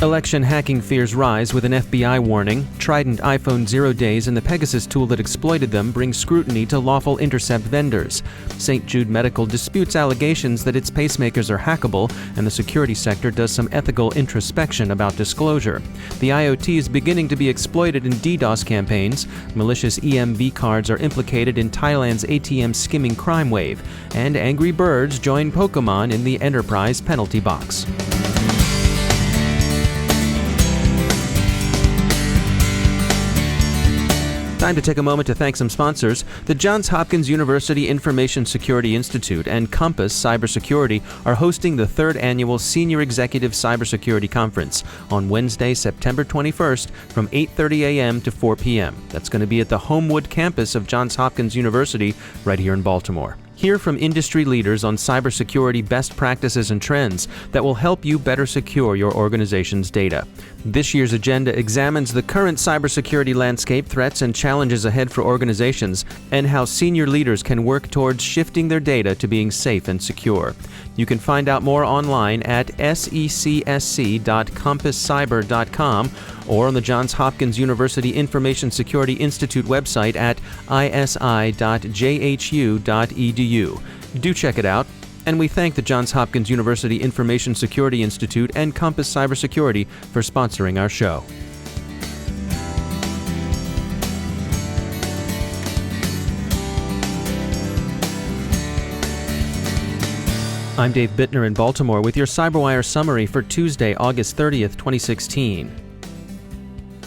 Election hacking fears rise with an FBI warning. Trident iPhone 0 days and the Pegasus tool that exploited them bring scrutiny to Lawful intercept vendors. St. Jude Medical disputes allegations that its pacemakers are hackable, and the security sector does some ethical introspection about disclosure. The IoT is beginning to be exploited in DDoS campaigns. Malicious EMV cards are implicated in Thailand's ATM skimming crime wave. And angry birds join Pokémon in the enterprise penalty box. Time to take a moment to thank some sponsors. The Johns Hopkins University Information Security Institute and Compass Cybersecurity are hosting the 3rd annual Senior Executive Cybersecurity Conference on Wednesday, September 21st from 8:30 a.m. to 4 p.m. That's going to be at the Homewood campus of Johns Hopkins University right here in Baltimore. Hear from industry leaders on cybersecurity best practices and trends that will help you better secure your organization's data. This year's agenda examines the current cybersecurity landscape, threats and challenges ahead for organizations, and how senior leaders can work towards shifting their data to being safe and secure. You can find out more online at secsc.compasscyber.com or on the Johns Hopkins University Information Security Institute website at isi.jhu.edu. Do check it out. And we thank the Johns Hopkins University Information Security Institute and Compass Cybersecurity for sponsoring our show. I'm Dave Bittner in Baltimore with your CyberWire summary for Tuesday, August 30th, 2016.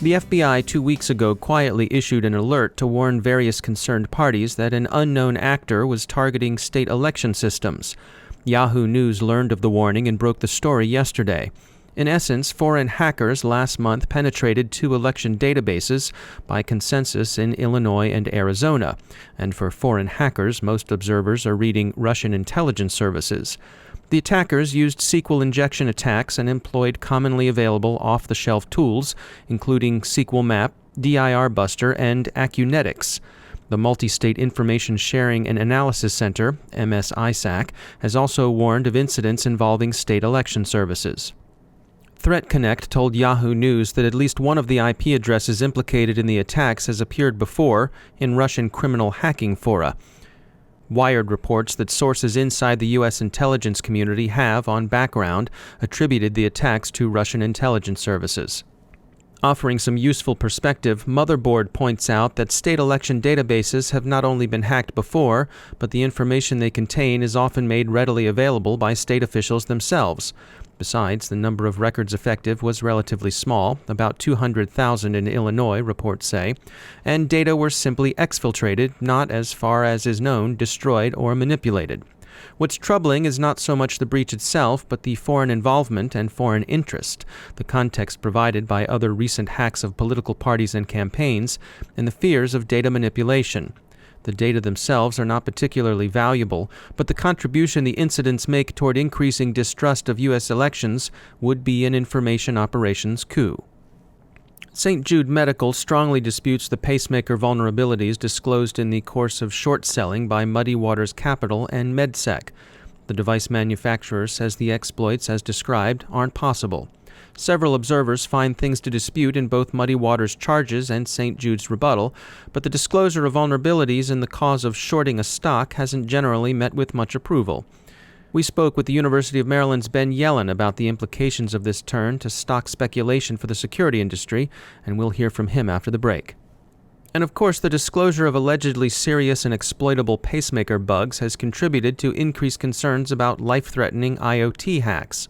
The FBI 2 weeks ago quietly issued an alert to warn various concerned parties that an unknown actor was targeting state election systems. Yahoo News learned of the warning and broke the story yesterday. In essence, foreign hackers last month penetrated 2 election databases by consensus in Illinois and Arizona. And for foreign hackers, most observers are reading Russian intelligence services. The attackers used SQL injection attacks and employed commonly available off-the-shelf tools, including SQL Map, DIR Buster, and Acunetics. The Multi-State Information Sharing and Analysis Center, MSISAC, has also warned of incidents involving state election services. Threat Connect told Yahoo News that at least one of the IP addresses implicated in the attacks has appeared before in Russian criminal hacking fora. Wired reports that sources inside the U.S. intelligence community have, on background, attributed the attacks to Russian intelligence services. Offering some useful perspective, Motherboard points out that state election databases have not only been hacked before, but the information they contain is often made readily available by state officials themselves. Besides, the number of records affected was relatively small, about 200,000 in Illinois, reports say, and data were simply exfiltrated, not, as far as is known, destroyed or manipulated. What's troubling is not so much the breach itself, but the foreign involvement and foreign interest, the context provided by other recent hacks of political parties and campaigns, and the fears of data manipulation. The data themselves are not particularly valuable, but the contribution the incidents make toward increasing distrust of U.S. elections would be an information operations coup. St. Jude Medical strongly disputes the pacemaker vulnerabilities disclosed in the course of short selling by Muddy Waters Capital and MedSec. The device manufacturer says the exploits, as described, aren't possible. Several observers find things to dispute in both Muddy Waters' charges and St. Jude's rebuttal, but the disclosure of vulnerabilities in the cause of shorting a stock hasn't generally met with much approval. We spoke with the University of Maryland's Ben Yelin about the implications of this turn to stock speculation for the security industry, and we'll hear from him after the break. And of course, the disclosure of allegedly serious and exploitable pacemaker bugs has contributed to increased concerns about life-threatening IoT hacks.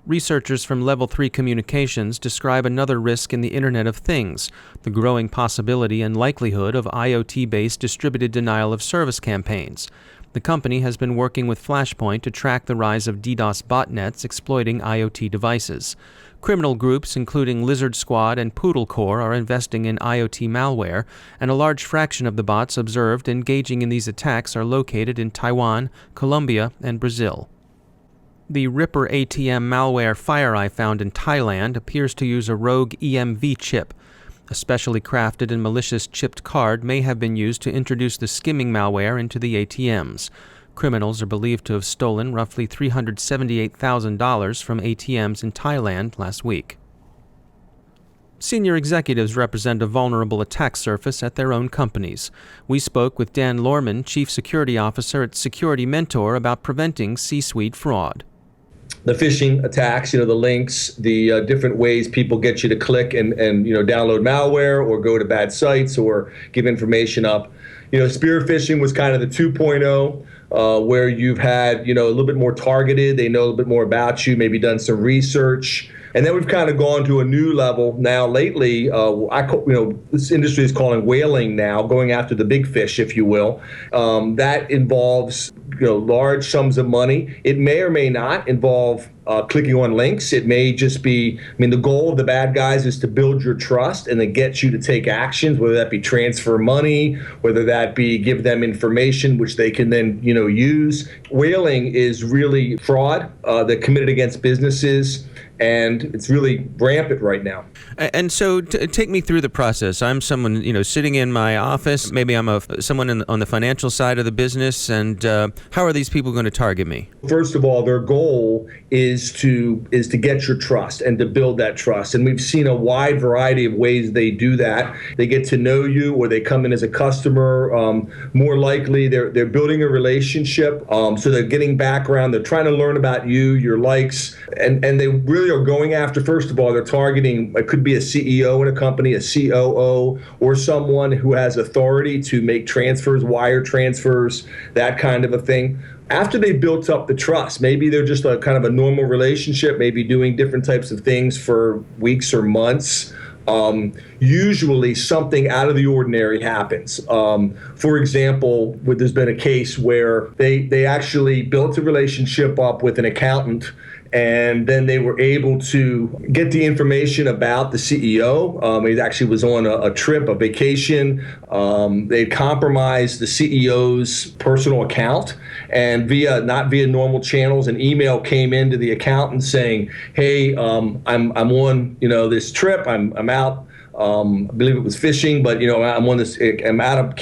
Researchers from Level 3 Communications describe another risk in the Internet of Things, the growing possibility and likelihood of IoT-based distributed denial-of-service campaigns. The company has been working with Flashpoint to track the rise of DDoS botnets exploiting IoT devices. Criminal groups, including Lizard Squad and Poodle Core, are investing in IoT malware, and a large fraction of the bots observed engaging in these attacks are located in Taiwan, Colombia, and Brazil. The Ripper ATM malware FireEye found in Thailand appears to use a rogue EMV chip. A specially crafted and malicious chipped card may have been used to introduce the skimming malware into the ATMs. Criminals are believed to have stolen roughly $378,000 from ATMs in Thailand last week. Senior executives represent a vulnerable attack surface at their own companies. We spoke with Dan Lohrmann, Chief Security Officer at Security Mentor, about preventing C-suite fraud. The phishing attacks, the links, the different ways people get you to click and download malware or go to bad sites or give information up. Spear phishing was kind of the 2.0, where you've had, a little bit more targeted. They know a little bit more about you, maybe done some research. And then we've kind of gone to a new level now lately. This industry is calling whaling now, going after the big fish, if you will. That involves, large sums of money. It may or may not involve clicking on links. It may just be, the goal of the bad guys is to build your trust and then get you to take actions, whether that be transfer money, whether that be give them information which they can then, use. Whaling is really fraud that committed against businesses, and it's really rampant right now. And so take me through the process. I'm someone, sitting in my office. Maybe I'm someone on the financial side of the business. And how are these people going to target me? First of all, their goal is to get your trust and to build that trust. And we've seen a wide variety of ways they do that. They get to know you, or they come in as a customer. More likely, they're building a relationship. So they're getting background. They're trying to learn about you, your likes, and they really are going after. First of all, they're targeting. It could be a CEO in a company, a COO, or someone who has authority to make transfers, wire transfers, that kind of a thing. After they built up the trust, maybe they're just a kind of a normal relationship, maybe doing different types of things for weeks or months. Usually something out of the ordinary happens. For example, there's been a case where they actually built a relationship up with an accountant, and then they were able to get the information about the CEO. He actually was on a trip, a vacation. They compromised the CEO's personal account, and not via normal channels, an email came into the accountant saying, "Hey, I'm on this trip. I'm out. I believe it was fishing, but I'm on this. I'm out of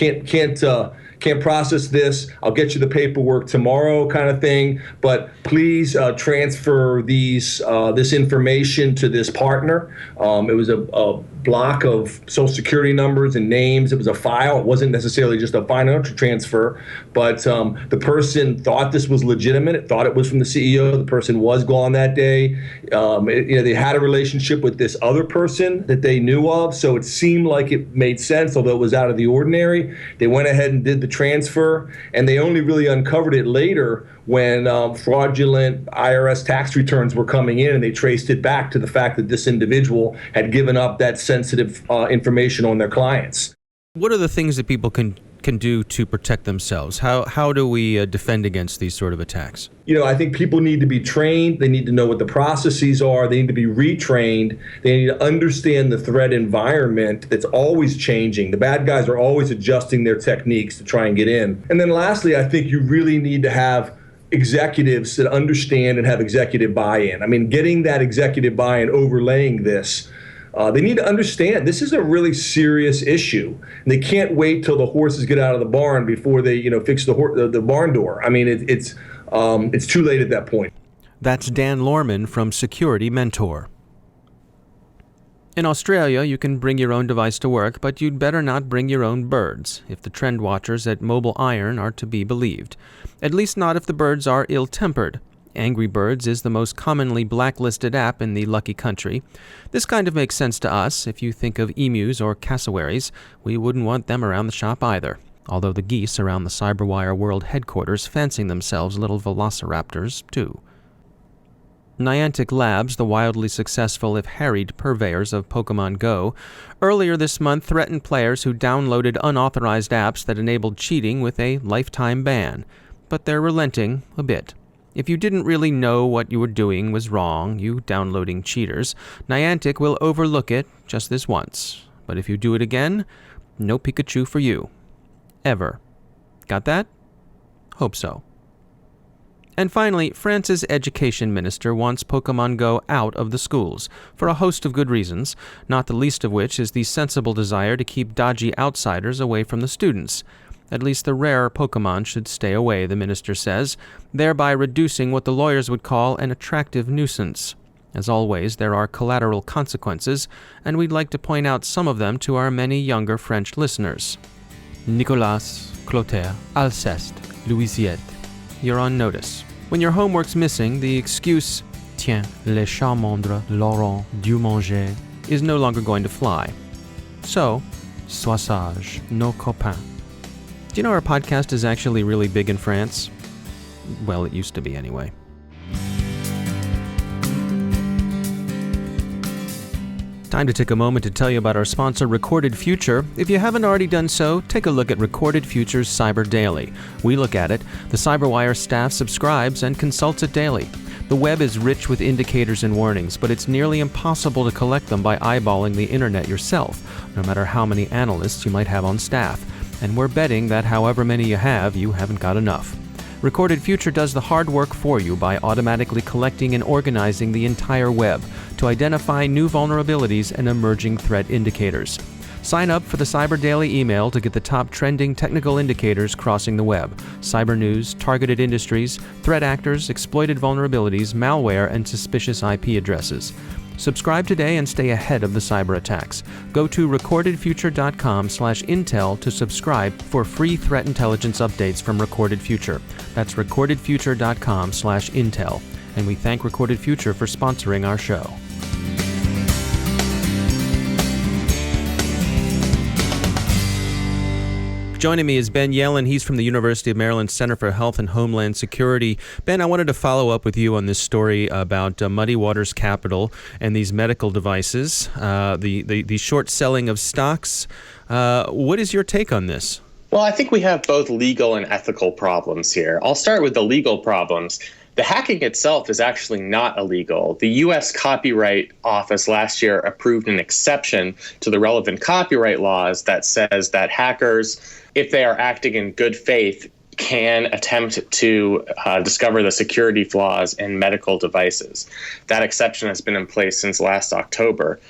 can't process this. I'll get you the paperwork tomorrow," kind of thing. But please transfer this information to this partner. It was a block of social security numbers and names. It was a file. It wasn't necessarily just a financial transfer, but the person thought this was legitimate. It thought it was from the CEO. The person was gone that day. They had a relationship with this other person that they knew of, so it seemed like it made sense, although it was out of the ordinary. They went ahead and did the transfer, and they only really uncovered it later when fraudulent IRS tax returns were coming in, and they traced it back to the fact that this individual had given up that sensitive information on their clients. What are the things that people can do to protect themselves? How do we defend against these sort of attacks? I think people need to be trained. They need to know what the processes are. They need to be retrained. They need to understand the threat environment that's always changing. The bad guys are always adjusting their techniques to try and get in. And then lastly, I think you really need to have executives that understand and have executive buy-in. Getting that executive buy-in, overlaying this, they need to understand this is a really serious issue. And they can't wait till the horses get out of the barn before they, fix the barn door. It's too late at that point. That's Dan Lohrmann from Security Mentor. In Australia, you can bring your own device to work, but you'd better not bring your own birds, if the trend watchers at Mobile Iron are to be believed. At least not if the birds are ill-tempered. Angry Birds is the most commonly blacklisted app in the lucky country. This kind of makes sense to us. If you think of emus or cassowaries, we wouldn't want them around the shop either, although the geese around the CyberWire World headquarters fancying themselves little velociraptors, too. Niantic Labs, the wildly successful if harried purveyors of Pokémon Go, earlier this month threatened players who downloaded unauthorized apps that enabled cheating with a lifetime ban. But they're relenting a bit. If you didn't really know what you were doing was wrong, you downloading cheaters, Niantic will overlook it just this once. But if you do it again, no Pikachu for you. Ever. Got that? Hope so. And finally, France's education minister wants Pokémon Go out of the schools, for a host of good reasons, not the least of which is the sensible desire to keep dodgy outsiders away from the students. At least the rarer Pokémon should stay away, the minister says, thereby reducing what the lawyers would call an attractive nuisance. As always, there are collateral consequences, and we'd like to point out some of them to our many younger French listeners. Nicolas, Clotaire, Alceste, Louisiette. You're on notice. When your homework's missing, the excuse, tiens, les charmandres, Laurent, Dieu manger, is no longer going to fly. So, sois sage, nos copains. Do you know our podcast is actually really big in France? Well, it used to be anyway. Time to take a moment to tell you about our sponsor, Recorded Future. If you haven't already done so, take a look at Recorded Future's Cyber Daily. We look at it, the CyberWire staff subscribes and consults it daily. The web is rich with indicators and warnings, but it's nearly impossible to collect them by eyeballing the internet yourself, no matter how many analysts you might have on staff. And we're betting that however many you haven't got enough. Recorded Future does the hard work for you by automatically collecting and organizing the entire web to identify new vulnerabilities and emerging threat indicators. Sign up for the Cyber Daily email to get the top trending technical indicators crossing the web: cyber news, targeted industries, threat actors, exploited vulnerabilities, malware, and suspicious IP addresses. Subscribe today and stay ahead of the cyber attacks. Go to recordedfuture.com/intel to subscribe for free threat intelligence updates from Recorded Future. That's recordedfuture.com/intel. And we thank Recorded Future for sponsoring our show. Joining me is Ben Yelin. He's from the University of Maryland Center for Health and Homeland Security. Ben, I wanted to follow up with you on this story about Muddy Waters Capital and these medical devices, the short selling of stocks. What is your take on this? Well, I think we have both legal and ethical problems here. I'll start with the legal problems. The hacking itself is actually not illegal. The U.S. Copyright Office last year approved an exception to the relevant copyright laws that says that hackers, if they are acting in good faith, can attempt to discover the security flaws in medical devices. That exception has been in place since last October.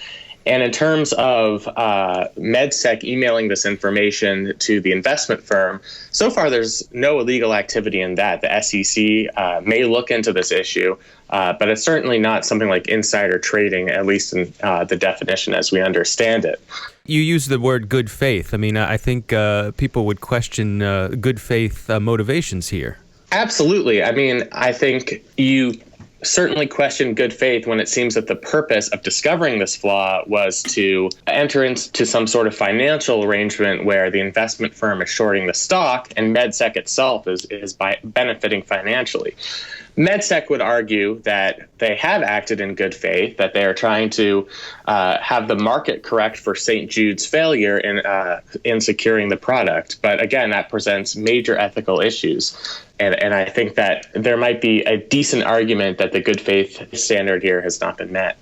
And in terms of MedSec emailing this information to the investment firm, so far there's no illegal activity in that. The SEC may look into this issue, but it's certainly not something like insider trading, at least in the definition as we understand it. You use the word good faith. I mean, I think people would question good faith motivations here. Absolutely. I mean, I think you certainly question good faith when it seems that the purpose of discovering this flaw was to enter into some sort of financial arrangement where the investment firm is shorting the stock and MedSec itself is benefiting financially. MedSec would argue that they have acted in good faith, that they are trying to have the market correct for St. Jude's failure in securing the product. But again, that presents major ethical issues. And I think that there might be a decent argument that the good faith standard here has not been met.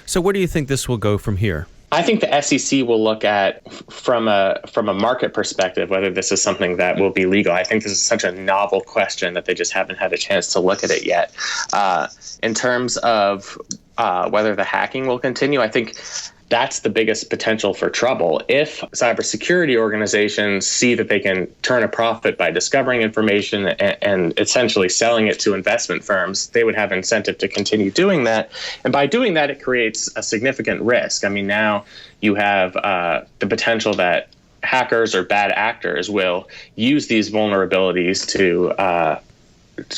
So where do you think this will go from here? I think the SEC will look at, from a market perspective, whether this is something that will be legal. I think this is such a novel question that they just haven't had a chance to look at it yet. In terms of whether the hacking will continue, I think that's the biggest potential for trouble. If cybersecurity organizations see that they can turn a profit by discovering information and essentially selling it to investment firms, they would have incentive to continue doing that. And by doing that, it creates a significant risk. I mean, now you have the potential that hackers or bad actors will use these vulnerabilities to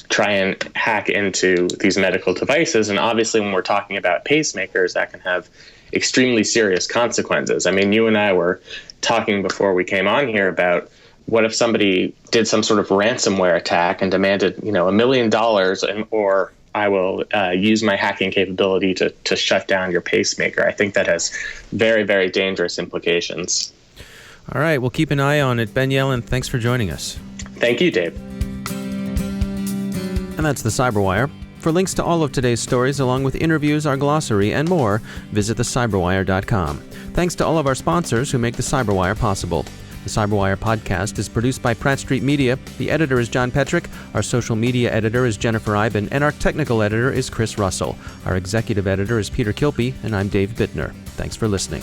try and hack into these medical devices. And obviously, when we're talking about pacemakers, that can have extremely serious consequences. I mean, you and I were talking before we came on here about what if somebody did some sort of ransomware attack and demanded, $1 million, or I will use my hacking capability to shut down your pacemaker. I think that has very, very dangerous implications. All right, we'll keep an eye on it. Ben Yelin, thanks for joining us. Thank you, Dave. And that's the CyberWire. For links to all of today's stories, along with interviews, our glossary, and more, visit thecyberwire.com. Thanks to all of our sponsors who make the CyberWire possible. The CyberWire podcast is produced by Pratt Street Media. The editor is John Petrick. Our social media editor is Jennifer Iben. And our technical editor is Chris Russell. Our executive editor is Peter Kilpie. And I'm Dave Bittner. Thanks for listening.